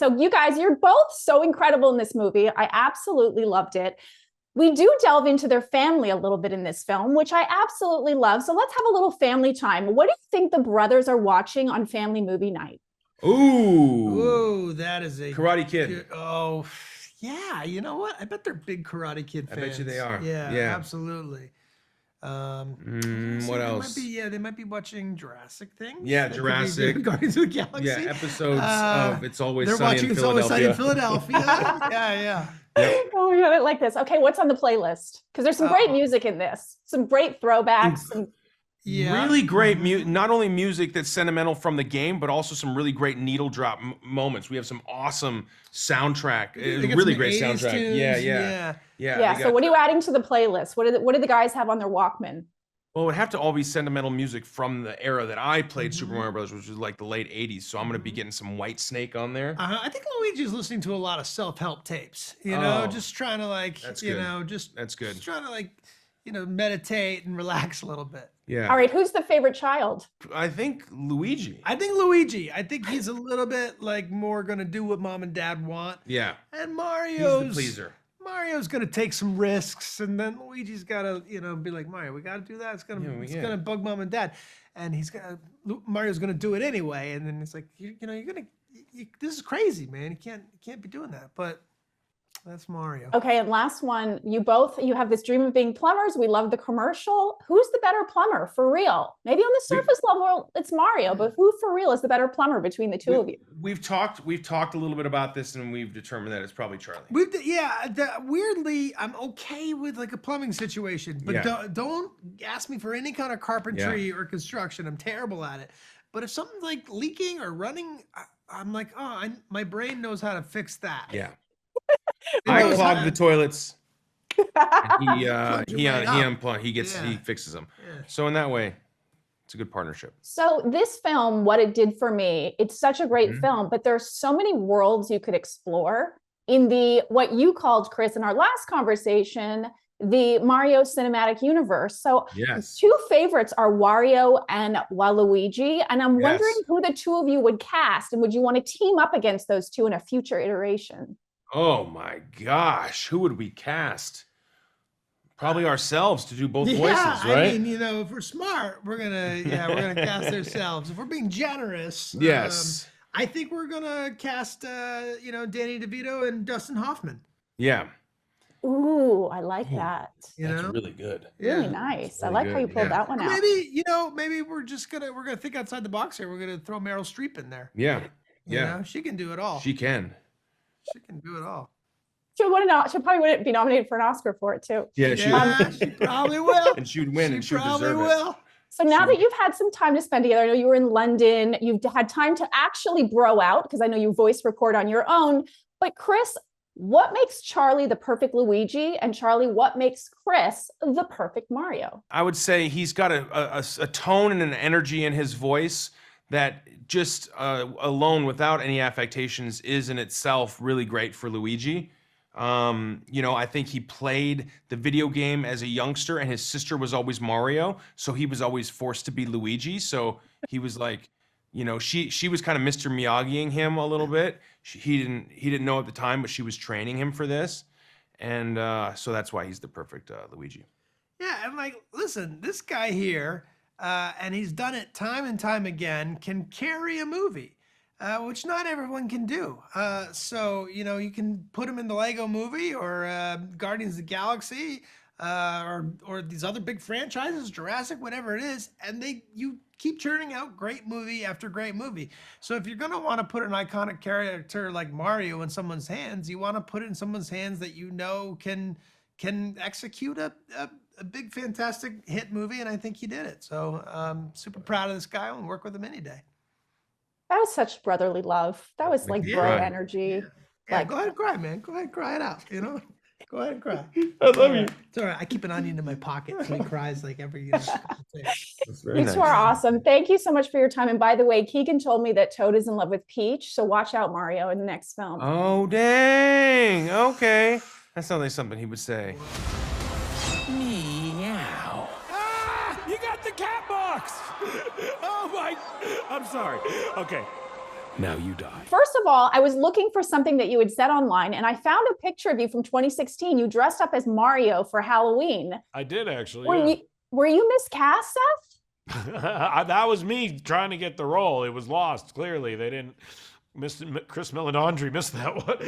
So you guys, you're both so incredible in this movie. I absolutely loved it. We do delve into their family a little bit in this film, which I absolutely love. So let's have a little family time. What do you think the brothers are watching on family movie night? Ooh, that is a Karate Kid. Yeah. You know what? I bet they're big Karate Kid fans. I bet you they are. Yeah. Absolutely. What else? They might be watching Jurassic things. Yeah, Jurassic. Guardians of the Galaxy. Yeah, episodes of It's Always They're Sunny watching in It's Always Sunny in Philadelphia. Philadelphia. Yeah. Yep. Oh my God, I like this. Okay, what's on the playlist? Because there's some great music in this. Some great throwbacks. Really great not only music that's sentimental from the game, but also some really great needle drop moments. We have some awesome soundtrack. Really great soundtrack. Tunes. Yeah. So what are you adding to the playlist? What do the guys have on their Walkman? Well, it would have to all be sentimental music from the era that I played Super Mario Bros., which was like the late 80s. So I'm going to be getting some White Snake on there. I think Luigi's listening to a lot of self-help tapes, just trying to that's good. Just trying to meditate and relax a little bit. Yeah. All right, who's the favorite child? I think Luigi. I think he's a little bit like more going to do what mom and dad want. Yeah. And Mario's the pleaser. Mario's gonna take some risks, and then Luigi's gotta, be like, Mario, we gotta do that. It's gonna bug mom and dad, and Mario's gonna do it anyway. And then it's like, this is crazy, man. You can't be doing that. But that's Mario. Okay, and last one, you have this dream of being plumbers. We love the commercial. Who's the better plumber for real? Maybe on the surface level, it's Mario, but who for real is the better plumber between the two of you? We've talked a little bit about this, and we've determined that it's probably Charlie. Weirdly, I'm okay with like a plumbing situation, but don't ask me for any kind of carpentry or construction. I'm terrible at it. But if something's like leaking or running, I'm like, my brain knows how to fix that. Yeah. I clog the toilets. He fixes them. Yeah. So in that way, it's a good partnership. So this film, what it did for me, it's such a great film, but there's so many worlds you could explore in what you called, Chris, in our last conversation, the Mario cinematic universe. So two favorites are Wario and Waluigi, and I'm wondering who the two of you would cast, and would you want to team up against those two in a future iteration? Oh my gosh, who would we cast? Probably ourselves to do both voices, right? I mean, if we're smart, we're gonna cast ourselves. If we're being generous, I think we're gonna cast Danny DeVito and Dustin Hoffman. Yeah. Ooh, I like that. That's really good. Really nice. Really I like how you pulled that one out. Maybe we're gonna think outside the box here. We're gonna throw Meryl Streep in there. Yeah. She can do it all. She can. She can do it all. She'll probably wouldn't be nominated for an Oscar for it too. Yeah, she probably will. And she would win, and she would deserve it. So now that you've had some time to spend together, I know you were in London, you've had time to actually bro out, because I know you voice record on your own. But Chris, what makes Charlie the perfect Luigi? And Charlie, what makes Chris the perfect Mario? I would say he's got a tone and an energy in his voice that just alone, without any affectations, is in itself really great for Luigi. I think he played the video game as a youngster, and his sister was always Mario, so he was always forced to be Luigi. So he was like, she was kind of Mr. Miyagiing him a little bit. He didn't know at the time, but she was training him for this, and so that's why he's the perfect Luigi. Yeah, and listen, this guy here. And he's done it time and time again, can carry a movie, which not everyone can do. So, you can put him in the Lego movie or Guardians of the Galaxy or these other big franchises, Jurassic, whatever it is, and you keep churning out great movie after great movie. So if you're going to want to put an iconic character like Mario in someone's hands, you want to put it in someone's hands that can execute a big, fantastic hit movie, and I think he did it. So I'm super proud of this guy and work with him any day. That was such brotherly love. That was like bro energy. Yeah, go ahead and cry, man. Go ahead and cry it out, Go ahead and cry. I love you. It's all right. I keep an onion in my pocket so he cries like every You two are awesome. Thank you so much for your time. And by the way, Keegan told me that Toad is in love with Peach, so watch out, Mario, in the next film. Oh, dang. Okay. That sounds like something he would say. Meow. Ah! You got the cat box! Oh my... I'm sorry. Okay. Now you die. First of all, I was looking for something that you had said online, and I found a picture of you from 2016. You dressed up as Mario for Halloween. I did actually. Were you miscast, Seth? That was me trying to get the role. It was lost. Clearly, they didn't. Chris Meledandri missed that one.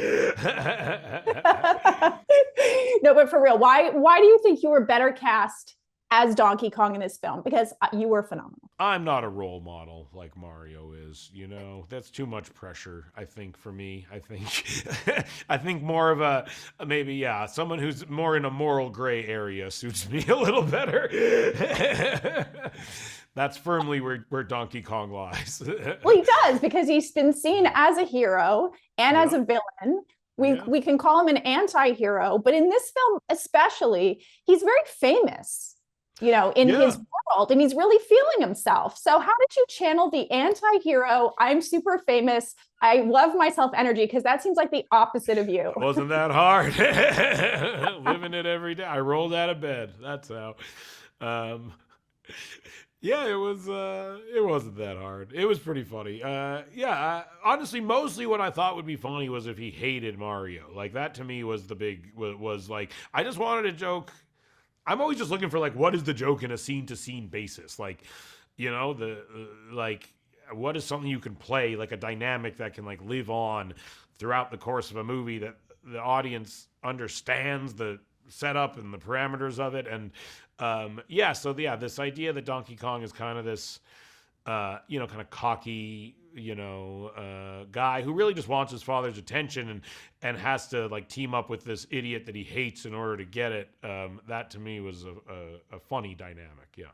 No, but for real, why do you think you were better cast as Donkey Kong in this film? Because you were phenomenal. I'm not a role model like Mario is, you know. That's too much pressure, I think, for me. I think more of a maybe, yeah, someone who's more in a moral gray area suits me a little better. That's firmly where Donkey Kong lies. Well, he does, because he's been seen as a hero and as a villain. We can call him an anti-hero, but in this film especially, he's very famous, you know, in his world, and he's really feeling himself. So how did you channel the anti-hero, I'm super famous, I love myself energy? Because that seems like the opposite of you. It wasn't that hard. Living it every day. I rolled out of bed. That's how. Yeah, it wasn't that hard. It was pretty funny. Honestly, mostly what I thought would be funny was if he hated Mario. Like, that to me was was like, I just wanted a joke. I'm always just looking for, like, what is the joke in a scene-to-scene basis? Like, you know, what is something you can play, like a dynamic that can, like, live on throughout the course of a movie that the audience understands the setup and the parameters of it. And this idea that Donkey Kong is kind of this, kind of cocky, guy who really just wants his father's attention and has to, like, team up with this idiot that he hates in order to get it. That to me was a funny dynamic. Yeah.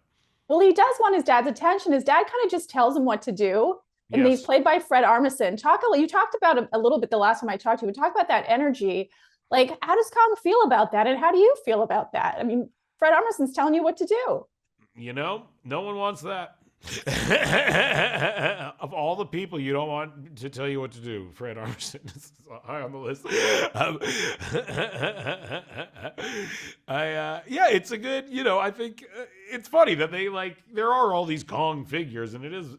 Well, he does want his dad's attention. His dad kind of just tells him what to do. And he's played by Fred Armisen. You talked about it a little bit the last time I talked to you. We talked about that energy. Like, how does Kong feel about that? And how do you feel about that? I mean, Fred Armisen's telling you what to do. You know, no one wants that. Of all the people you don't want to tell you what to do, Fred Armisen is high on the list. It's a good, I think it's funny that there are all these Kong figures, and it is,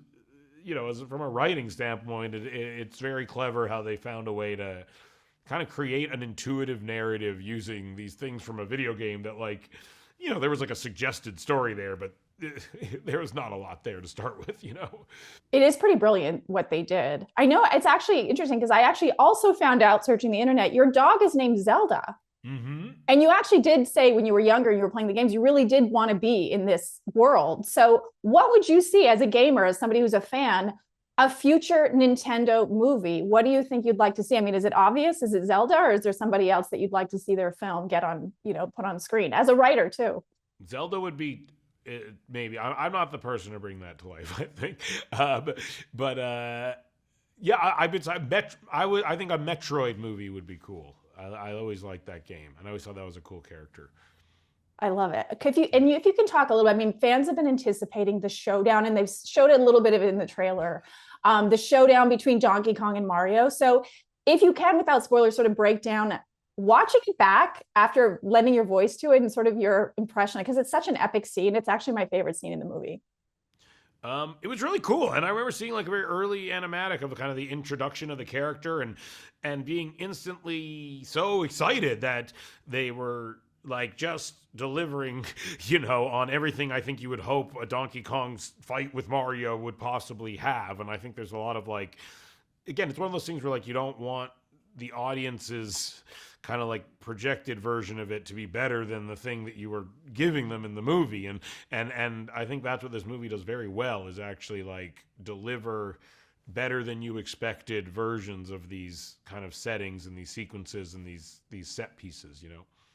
from a writing standpoint, it's very clever how they found a way to kind of create an intuitive narrative using these things from a video game that, there was like a suggested story there, but there was not a lot there to start with, It is pretty brilliant what they did. I know it's actually interesting because I actually also found out searching the internet, your dog is named Zelda. Mm-hmm. And you actually did say when you were younger and you were playing the games, you really did want to be in this world. So what would you see as a gamer, as somebody who's a fan, a future Nintendo movie? What do you think you'd like to see? I mean, is it obvious? Is it Zelda, or is there somebody else that you'd like to see their film get on, put on screen as a writer too? Zelda would be maybe. I'm not the person to bring that to life, I think. I think a Metroid movie would be cool. I always liked that game, and I always thought that was a cool character. I love it. If you can talk a little bit, I mean, fans have been anticipating the showdown, and they've showed a little bit of it in the trailer, the showdown between Donkey Kong and Mario. So if you can, without spoilers, sort of break down, watching it back after lending your voice to it and sort of your impression, because it's such an epic scene. It's actually my favorite scene in the movie. It was really cool. And I remember seeing like a very early animatic of kind of the introduction of the character and being instantly so excited that they were like just delivering, on everything I think you would hope a Donkey Kong's fight with Mario would possibly have. And I think there's a lot of again, it's one of those things where you don't want the audience's kind of projected version of it to be better than the thing that you were giving them in the movie. And I think that's what this movie does very well, is actually deliver better than you expected versions of these kind of settings and these sequences and these set pieces,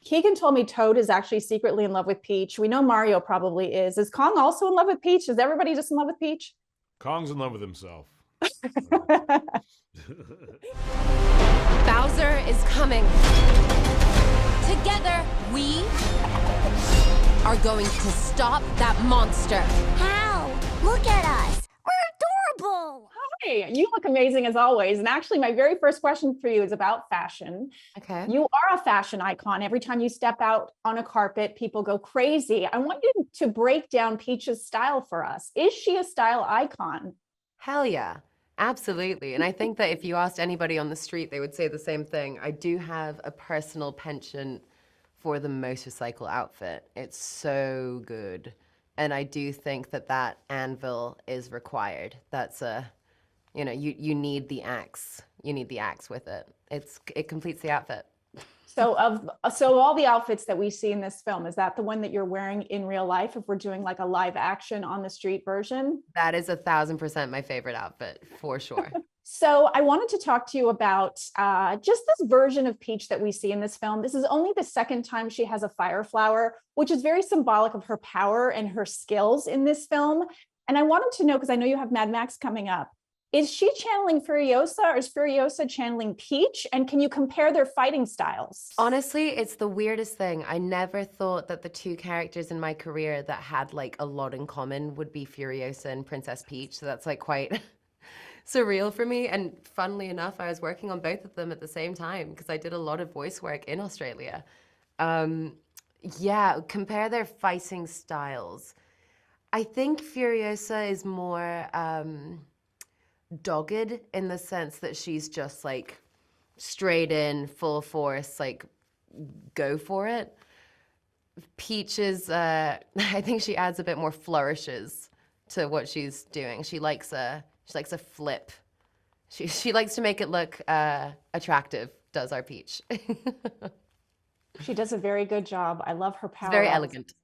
Keegan told me Toad is actually secretly in love with Peach. We know Mario probably is. Is Kong also in love with Peach? Is everybody just in love with Peach? Kong's in love with himself. Bowser is coming. Together, we are going to stop that monster. How? Look at us. We're adorable. Hi, you look amazing as always. And actually, my very first question for you is about fashion. Okay. You are a fashion icon. Every time you step out on a carpet, people go crazy. I want you to break down Peach's style for us. Is she a style icon? Hell yeah. Absolutely. And I think that if you asked anybody on the street, they would say the same thing. I do have a personal penchant for the motorcycle outfit. It's so good. And I do think that that anvil is required. That's you need the axe. You need the axe with it. It completes the outfit. So all the outfits that we see in this film, is that the one that you're wearing in real life if we're doing like a live action on the street version? That is 1,000% my favorite outfit, for sure. So I wanted to talk to you about just this version of Peach that we see in this film. This is only the second time she has a fire flower, which is very symbolic of her power and her skills in this film. And I wanted to know, because I know you have Mad Max coming up, is she channeling Furiosa or is Furiosa channeling Peach? And can you compare their fighting styles? Honestly, it's the weirdest thing. I never thought that the two characters in my career that had like a lot in common would be Furiosa and Princess Peach. So that's like quite surreal for me. And funnily enough, I was working on both of them at the same time because I did a lot of voice work in Australia. Yeah, compare their fighting styles. I think Furiosa is more dogged in the sense that she's just like straight in, full force, like go for it. Peach is, I think she adds a bit more flourishes to what she's doing. She likes a flip. She likes to make it look attractive, does our Peach. She does a very good job. I love her power. It's very elegant.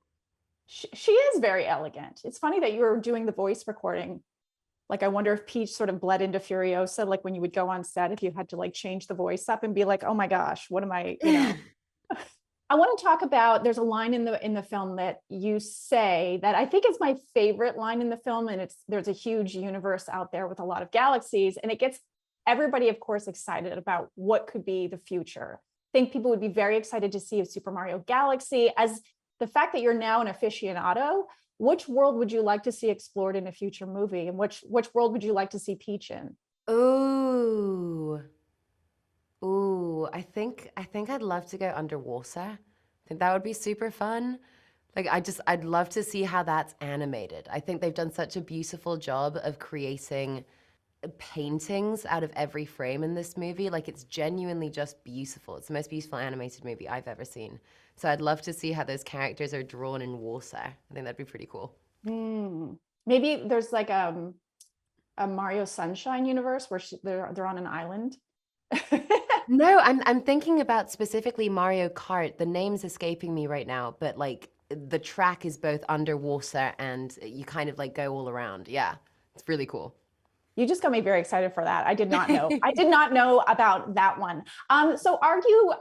She is very elegant. It's funny that you were doing the voice recording. Like, I wonder if Peach sort of bled into Furiosa, like when you would go on set, if you had to like change the voice up and be like, oh my gosh, what am I, I want to talk about, there's a line in the film that you say that I think is my favorite line in the film. And there's a huge universe out there with a lot of galaxies, and it gets everybody, of course, excited about what could be the future. I think people would be very excited to see a Super Mario Galaxy. As the fact that you're now an aficionado, which world would you like to see explored in a future movie? And which world would you like to see Peach in? Ooh, I think I'd love to go underwater. I think that would be super fun. Like, I'd love to see how that's animated. I think they've done such a beautiful job of creating paintings out of every frame in this movie. Like, it's genuinely just beautiful. It's the most beautiful animated movie I've ever seen. So I'd love to see how those characters are drawn in water. I think that'd be pretty cool. Maybe there's like a Mario Sunshine universe where they're on an island. No, I'm thinking about specifically Mario Kart. The name's escaping me right now, but like the track is both underwater and you kind of like go all around. Yeah, it's really cool. You just got me very excited for that. I did not know. I did not know about that one. So argue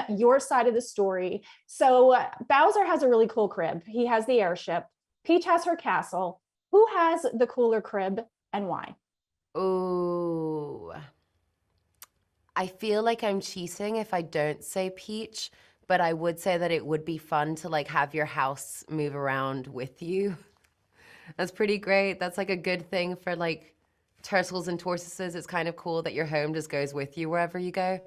your side of the story. So Bowser has a really cool crib. He has the airship. Peach has her castle. Who has the cooler crib and why? Ooh. I feel like I'm cheating if I don't say Peach, but I would say that it would be fun to like have your house move around with you. That's pretty great. That's like a good thing for like turtles and tortoises. It's kind of cool that your home just goes with you wherever you go.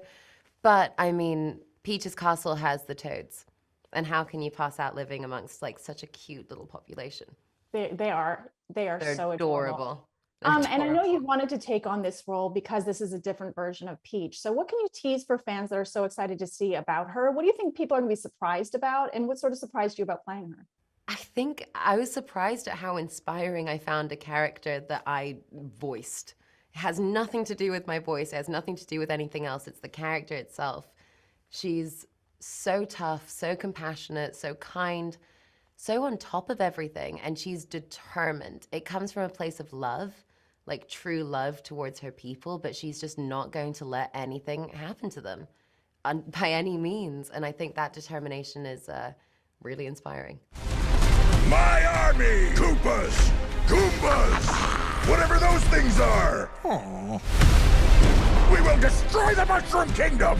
But I mean, Peach's castle has the toads. And how can you pass out living amongst like such a cute little population? They're so adorable. And I know you wanted to take on this role because this is a different version of Peach. So what can you tease for fans that are so excited to see about her? What do you think people are going to be surprised about? And what sort of surprised you about playing her? I think I was surprised at how inspiring I found a character that I voiced. It has nothing to do with my voice. It has nothing to do with anything else. It's the character itself. She's so tough, so compassionate, so kind, so on top of everything. And she's determined. It comes from a place of love, like true love towards her people, but she's just not going to let anything happen to them by any means. And I think that determination is really inspiring. My army! Koopas! Goombas! Whatever those things are! Aww. We will destroy the Mushroom Kingdom!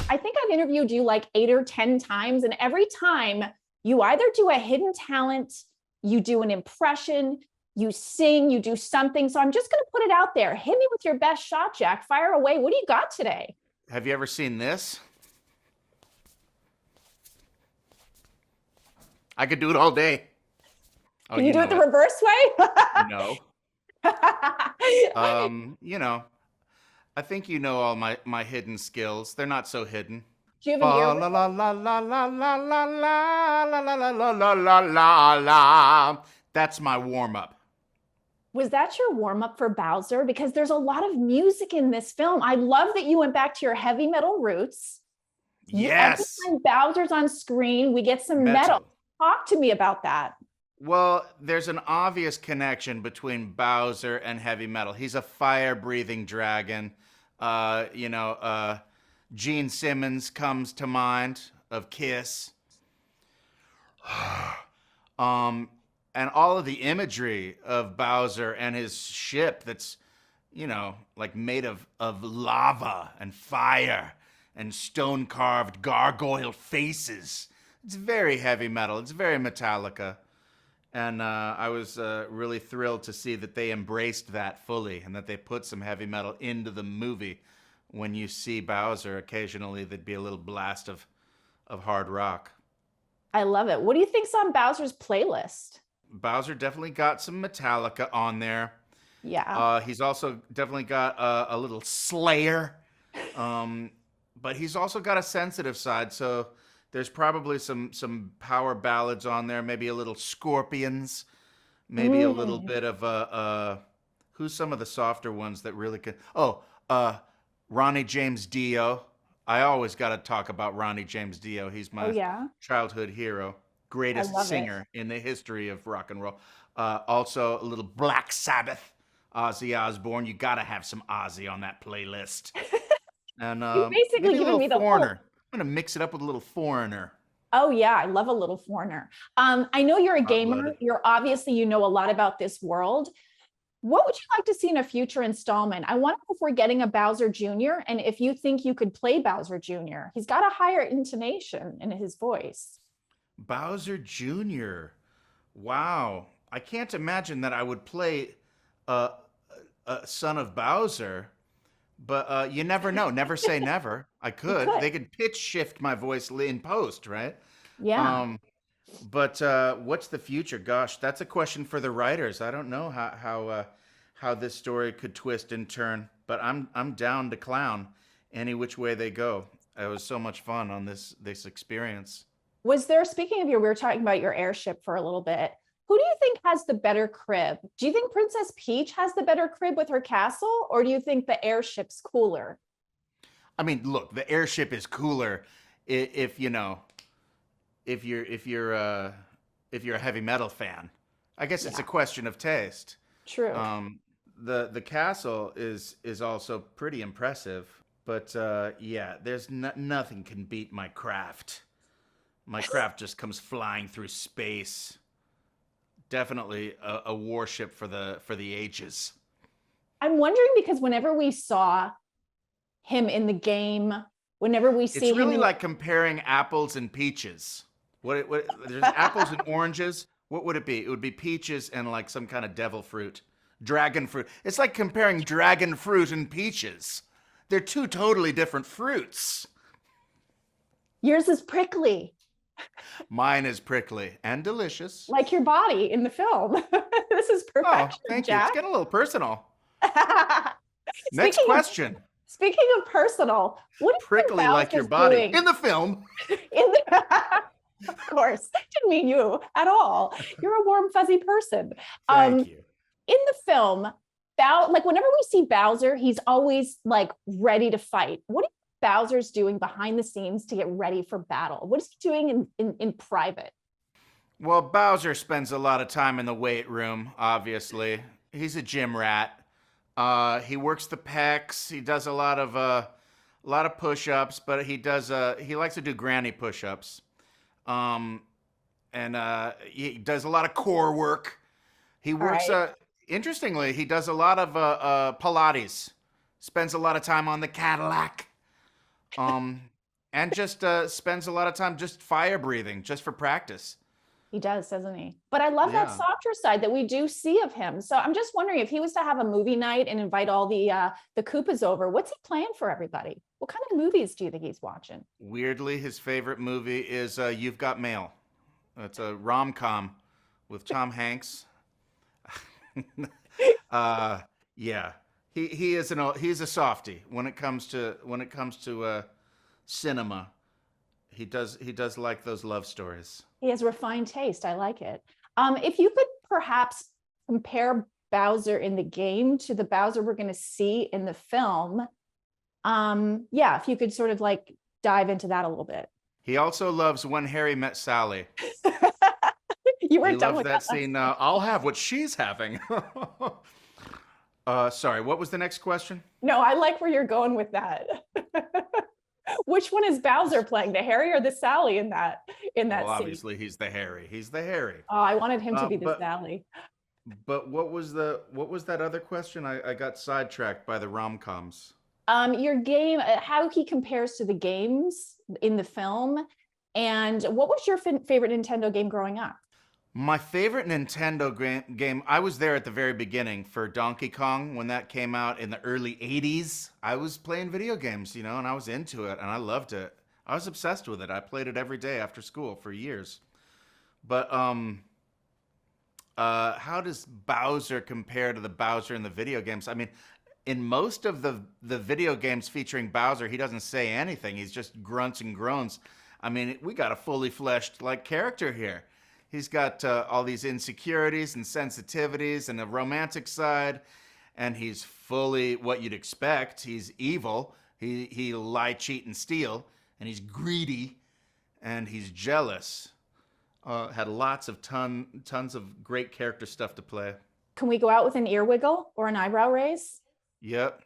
I think I've interviewed you like 8 or 10 times, and every time you either do a hidden talent, you do an impression, you sing, you do something. So I'm just going to put it out there. Hit me with your best shot, Jack. Fire away. What do you got today? Have you ever seen this? I could do it all day. Can you do it the reverse way? No. You know, I think you know all my hidden skills. They're not so hidden. Do you have an Fa ear? la la la la la la la la la la la la la la la. That's my warm up. Was that your warm up for Bowser? Because there's a lot of music in this film. I love that you went back to your heavy metal roots. Yes. Every time Bowser's on screen, we get some metal. Talk to me about that. Well, there's an obvious connection between Bowser and heavy metal. He's a fire-breathing dragon. Gene Simmons comes to mind of Kiss. And all of the imagery of Bowser and his ship that's, like made of lava and fire and stone-carved gargoyle faces. It's very heavy metal. It's very Metallica. And I was really thrilled to see that they embraced that fully and that they put some heavy metal into the movie. When you see Bowser, occasionally there'd be a little blast of hard rock. I love it. What do you think's on Bowser's playlist? Bowser definitely got some Metallica on there. Yeah. He's also definitely got a little Slayer. But he's also got a sensitive side, so there's probably some power ballads on there, maybe a little Scorpions, maybe a little bit of who's some of the softer ones that really could. Ronnie James Dio. I always got to talk about Ronnie James Dio. He's my childhood hero, greatest singer in the history of rock and roll. Also a little Black Sabbath, Ozzy Osbourne. You got to have some Ozzy on that playlist. And basically maybe a giving little me the Foreigner. I'm gonna mix it up with a little Foreigner. Oh yeah, I love a little Foreigner. I know you're a gamer. You're obviously, you know a lot about this world. What would you like to see in a future installment? I wonder if we're getting a Bowser Jr. and if you think you could play Bowser Jr. He's got a higher intonation in his voice. Bowser Jr. Wow. I can't imagine that I would play a son of Bowser, but you never know. Never say never. I could. They could pitch shift my voice in post, right? Yeah. But what's the future? Gosh, that's a question for the writers. I don't know how this story could twist and turn, but I'm down to clown any which way they go. It was so much fun on this experience. Was there, speaking of we were talking about your airship for a little bit. Who do you think has the better crib? Do you think Princess Peach has the better crib with her castle, or do you think the airship's cooler? I mean, look, the airship is cooler if you're a heavy metal fan. I guess it's a question of taste. True. The castle is also pretty impressive, but there's nothing can beat my craft. My craft just comes flying through space. Definitely a warship for the ages. I'm wondering because whenever we saw him in the game, whenever we see it's really him like comparing apples and peaches. What there's apples and oranges. What would it be? It would be peaches and like some kind of devil fruit, dragon fruit. It's like comparing dragon fruit and peaches. They're two totally different fruits. Yours is prickly. Mine is prickly and delicious. Like your body in the film. This is perfection, thank Jack. you. It's getting a little personal. Next question. Speaking of personal, what do you prickly think like your Bowser's body doing? in the film? Of course, didn't mean you at all. You're a warm, fuzzy person. Thank you. In the film, like whenever we see Bowser, he's always like ready to fight. What do you think Bowser's doing behind the scenes to get ready for battle? What is he doing in private? Well, Bowser spends a lot of time in the weight room, obviously. He's a gym rat. He works the pecs. He does a lot of push-ups, but he likes to do granny push-ups. He does a lot of core work. He works interestingly, he does a lot of Pilates. Spends a lot of time on the Cadillac. And just spends a lot of time just fire breathing, just for practice. He does, doesn't he? But I love that softer side that we do see of him. So I'm just wondering if he was to have a movie night and invite all the Koopas over, what's he playing for everybody? What kind of movies do you think he's watching? Weirdly, his favorite movie is You've Got Mail. It's a rom-com with Tom Hanks. Yeah, he's a softie when it comes to cinema. He does like those love stories. He has refined taste. I like it. If you could perhaps compare Bowser in the game to the Bowser we're going to see in the film, if you could sort of like dive into that a little bit. He also loves When Harry Met Sally. You weren't done with that scene. I'll have what she's having. Sorry, what was the next question? No, I like where you're going with that. Which one is Bowser playing, the Harry or the Sally in that scene? Obviously he's the Harry. Oh, I wanted him to be the Sally. But what was that other question? I got sidetracked by the rom-coms. Your game, how he compares to the games in the film, and what was your favorite Nintendo game growing up? My favorite Nintendo game, I was there at the very beginning for Donkey Kong when that came out in the early 80s. I was playing video games, and I was into it and I loved it. I was obsessed with it. I played it every day after school for years. But how does Bowser compare to the Bowser in the video games? I mean, in most of the video games featuring Bowser, he doesn't say anything. He's just grunts and groans. I mean, we got a fully fleshed character here. He's got all these insecurities and sensitivities and a romantic side, and he's fully what you'd expect. He's evil. He lie, cheat, and steal, and he's greedy, and he's jealous. Had lots of tons of great character stuff to play. Can we go out with an ear wiggle or an eyebrow raise? Yep.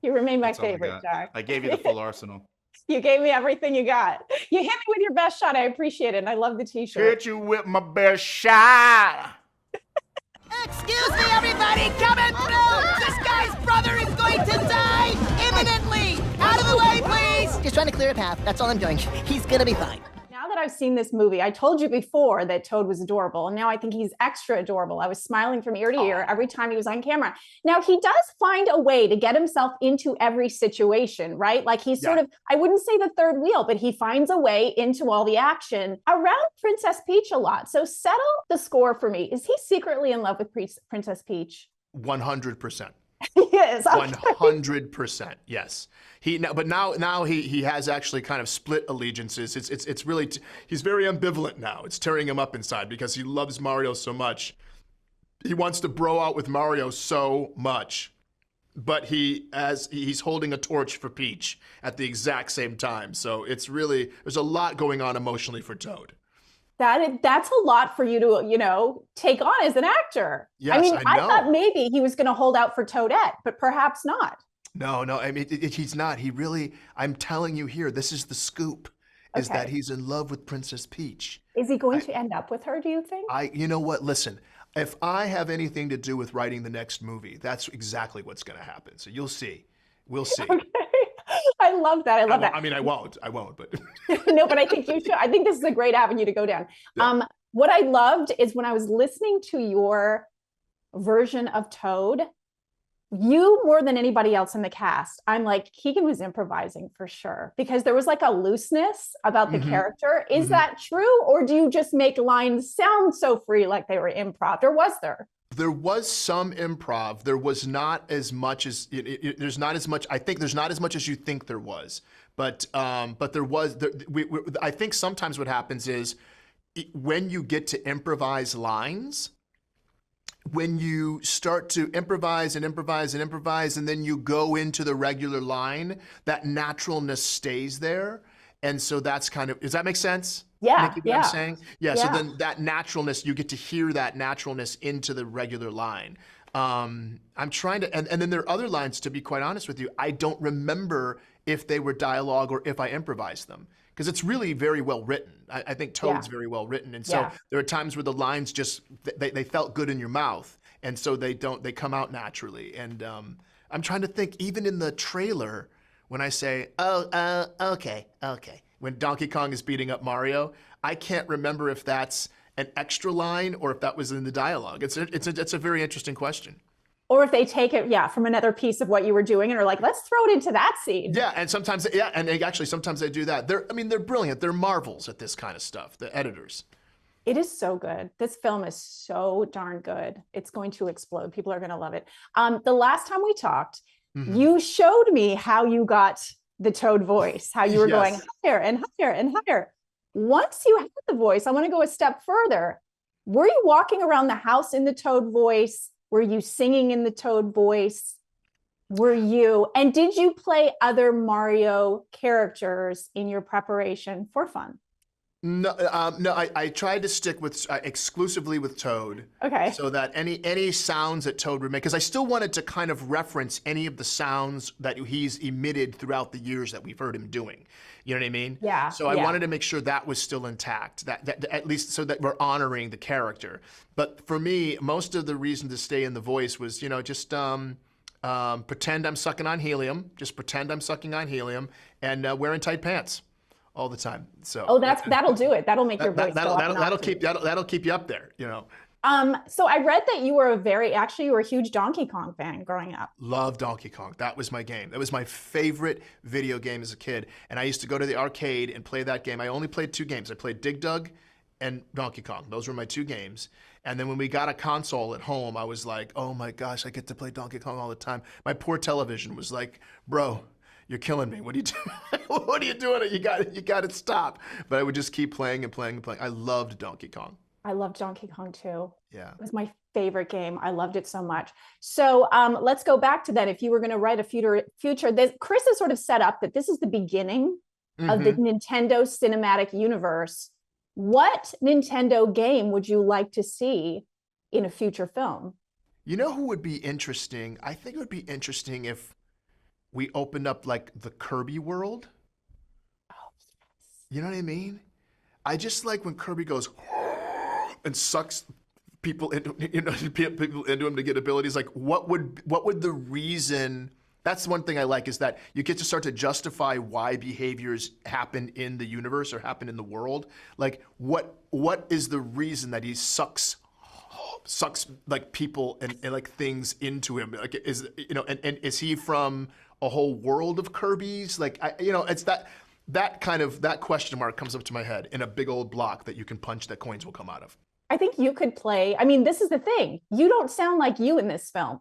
You remain my That's all I favorite, got. Jack. I gave you the full arsenal. You gave me everything you got. You hit me with your best shot. I appreciate it. And I love the t-shirt. Hit you with my best shot. Excuse me, everybody, coming through! This guy's brother is going to die imminently! Out of the way, please! Just trying to clear a path. That's all I'm doing. He's gonna be fine. Now that I've seen this movie, I told you before that Toad was adorable, and now I think he's extra adorable. I was smiling from ear to ear every time he was on camera. Now, he does find a way to get himself into every situation, right? Like he's sort of, I wouldn't say the third wheel, but he finds a way into all the action around Princess Peach a lot. So settle the score for me. Is he secretly in love with Princess Peach? 100%. He is. Okay. 100%. Yes. But now he has actually kind of split allegiances. It's really he's very ambivalent now. It's tearing him up inside because he loves Mario so much. He wants to bro out with Mario so much, but he's holding a torch for Peach at the exact same time. So it's really, there's a lot going on emotionally for Toad. That's a lot for you to, take on as an actor. Yes, I mean, I I know. thought maybe he was going to hold out for Toadette, but perhaps not. No. I mean, he's not. He really, I'm telling you here, this is the scoop, is that he's in love with Princess Peach. Is he going to end up with her, do you think? You know what? Listen, if I have anything to do with writing the next movie, that's exactly what's going to happen. So you'll see. We'll see. Okay. I love that. I love that. I mean, I won't, but. No, but I think you should. I think this is a great avenue to go down. Yeah. What I loved is when I was listening to your version of Toad, you more than anybody else in the cast, I'm like, Keegan was improvising for sure, because there was like a looseness about the character. Is that true? Or do you just make lines sound so free like they were improv? Or was there? There was some improv. There was not as much as there's not as much. I think there's not as much as you think there was. But there was. I think sometimes what happens is when you get to improvise lines, when you start to improvise and improvise and improvise, and then you go into the regular line, that naturalness stays there. And so that's kind of, does that make sense? Yeah, Nikki, what I'm saying? Yeah, Yeah. so then that naturalness, you get to hear that naturalness into the regular line. I'm trying to, and then there are other lines, to be quite honest with you, I don't remember if they were dialogue or if I improvised them. Because it's really very well written. I think Toad's very well written. And so there are times where the lines just, they felt good in your mouth. And so they come out naturally. And I'm trying to think, even in the trailer, when I say, okay. When Donkey Kong is beating up Mario, I can't remember if that's an extra line or if that was in the dialogue. It's a very interesting question. Or if they take it, from another piece of what you were doing and are like, let's throw it into that scene. Yeah, and sometimes, sometimes they do that. They're brilliant. They're marvels at this kind of stuff, the editors. It is so good. This film is so darn good. It's going to explode. People are going to love it. The last time we talked, you showed me how you got the Toad voice, how you were going higher and higher and higher. Once you had the voice, I want to go a step further. Were you walking around the house in the Toad voice? Were you singing in the Toad voice? And did you play other Mario characters in your preparation for fun? No, I tried to stick with exclusively with Toad. Okay. So that any sounds that Toad would make, because I still wanted to kind of reference any of the sounds that he's emitted throughout the years that we've heard him doing. You know what I mean? Yeah. So I wanted to make sure that was still intact, that at least so that we're honoring the character. But for me, most of the reason to stay in the voice was, just pretend I'm sucking on helium. Just pretend I'm sucking on helium and wearing tight pants all the time. So that'll do it. That'll make your voice that'll keep you up there. So I read that you were you were a huge Donkey Kong fan growing up. Love Donkey Kong. That was my game. That was my favorite video game as a kid. And I used to go to the arcade and play that game. I only played 2 games. I played Dig Dug and Donkey Kong. Those were my 2 games. And then when we got a console at home, I was like, oh my gosh, I get to play Donkey Kong all the time. My poor television was like, bro, you're killing me. What are you doing? What are you doing? You got to stop. But I would just keep playing and playing and playing. I loved Donkey Kong. I loved Donkey Kong too. Yeah. It was my favorite game. I loved it so much. So let's go back to that. If you were going to write a future, Chris has sort of set up that this is the beginning of the Nintendo cinematic universe. What Nintendo game would you like to see in a future film? You know who would be interesting? I think it would be interesting if we opened up like the Kirby world. Oh, yes. You know what I mean? I just like when Kirby goes and sucks people into people into him to get abilities. Like what would the reason? That's one thing I like, is that you get to start to justify why behaviors happen in the universe or happen in the world. Like what is the reason that he sucks like people and like things into him? Like and is he from a whole world of Kirby's? Like it's that question mark comes up to my head in a big old block that you can punch that coins will come out of. I think you could play. I mean, this is the thing. You don't sound like you in this film.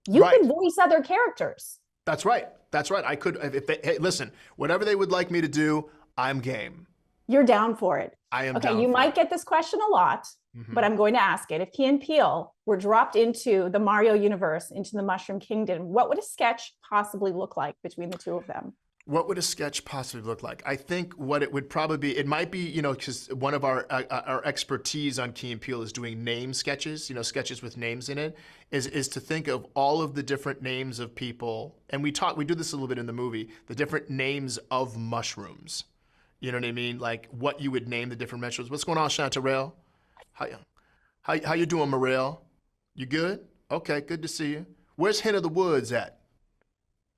You can voice other characters. That's right. I could. Hey, listen, whatever they would like me to do, I'm game. You're down for it. I am. Okay, you might get this question a lot, but I'm going to ask it. If Key and Peele were dropped into the Mario universe, into the Mushroom Kingdom, what would a sketch possibly look like between the 2 of them? What would a sketch possibly look like? I think what it would probably be, it might be, because one of our expertise on Key and Peele is doing name sketches, sketches with names in it, is to think of all of the different names of people, and we do this a little bit in the movie, the different names of mushrooms. You know what I mean? Like what you would name the different mushrooms. What's going on, Chantarelle? How you doing, Morel? You good? Okay, good to see you. Where's Hen of the Woods at?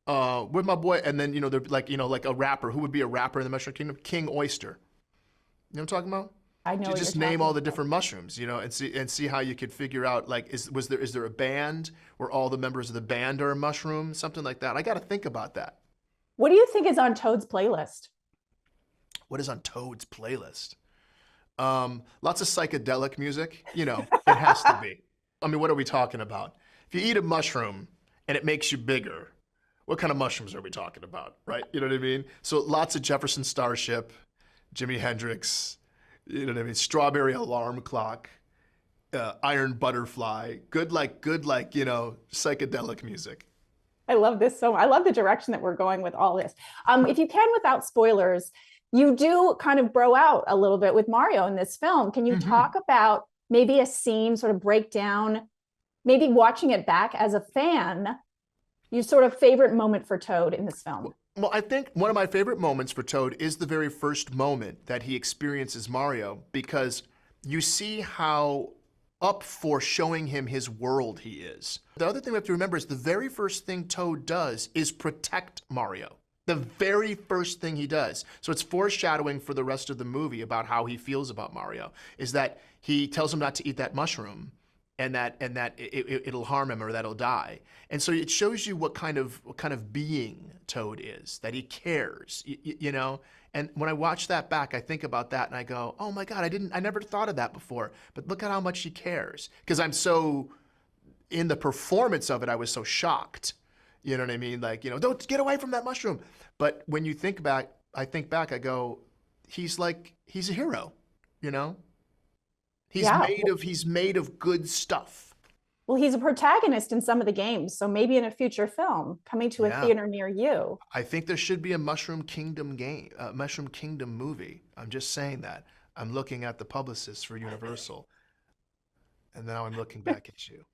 With my boy, and then they're like a rapper. Who would be a rapper in the Mushroom Kingdom? King Oyster. You know what I'm talking about? I know. Just name all the different mushrooms, and see how you could figure out like is there a band where all the members of the band are a mushroom, something like that. I got to think about that. What do you think is on Toad's playlist? What is on Toad's playlist? Lots of psychedelic music. It has to be. I mean, what are we talking about? If you eat a mushroom and it makes you bigger, what kind of mushrooms are we talking about, right? You know what I mean? So lots of Jefferson Starship, Jimi Hendrix, you know what I mean? Strawberry Alarm Clock, Iron Butterfly, good psychedelic music. I love this so much. I love the direction that we're going with all this. If you can, without spoilers, you do kind of bro out a little bit with Mario in this film. Can you talk about maybe a scene, sort of break down, maybe watching it back as a fan, your sort of favorite moment for Toad in this film? Well, I think one of my favorite moments for Toad is the very first moment that he experiences Mario, because you see how up for showing him his world he is. The other thing we have to remember is the very first thing Toad does is protect Mario. The very first thing he does. So it's foreshadowing for the rest of the movie about how he feels about Mario, is that he tells him not to eat that mushroom, and that it'll harm him or that he'll die. And so it shows you what kind of being Toad is, that he cares, And when I watch that back, I think about that and I go, oh my God, I never thought of that before. But look at how much she cares. Because I'm so, in the performance of it, I was so shocked. You know what I mean? Like, don't get away from that mushroom. But when you think back, I go, he's a hero, He's made of good stuff. Well, he's a protagonist in some of the games, so maybe in a future film coming to a theater near you. I think there should be a Mushroom Kingdom Mushroom Kingdom movie. I'm just saying that. I'm looking at the publicists for Universal, and now I'm looking back at you.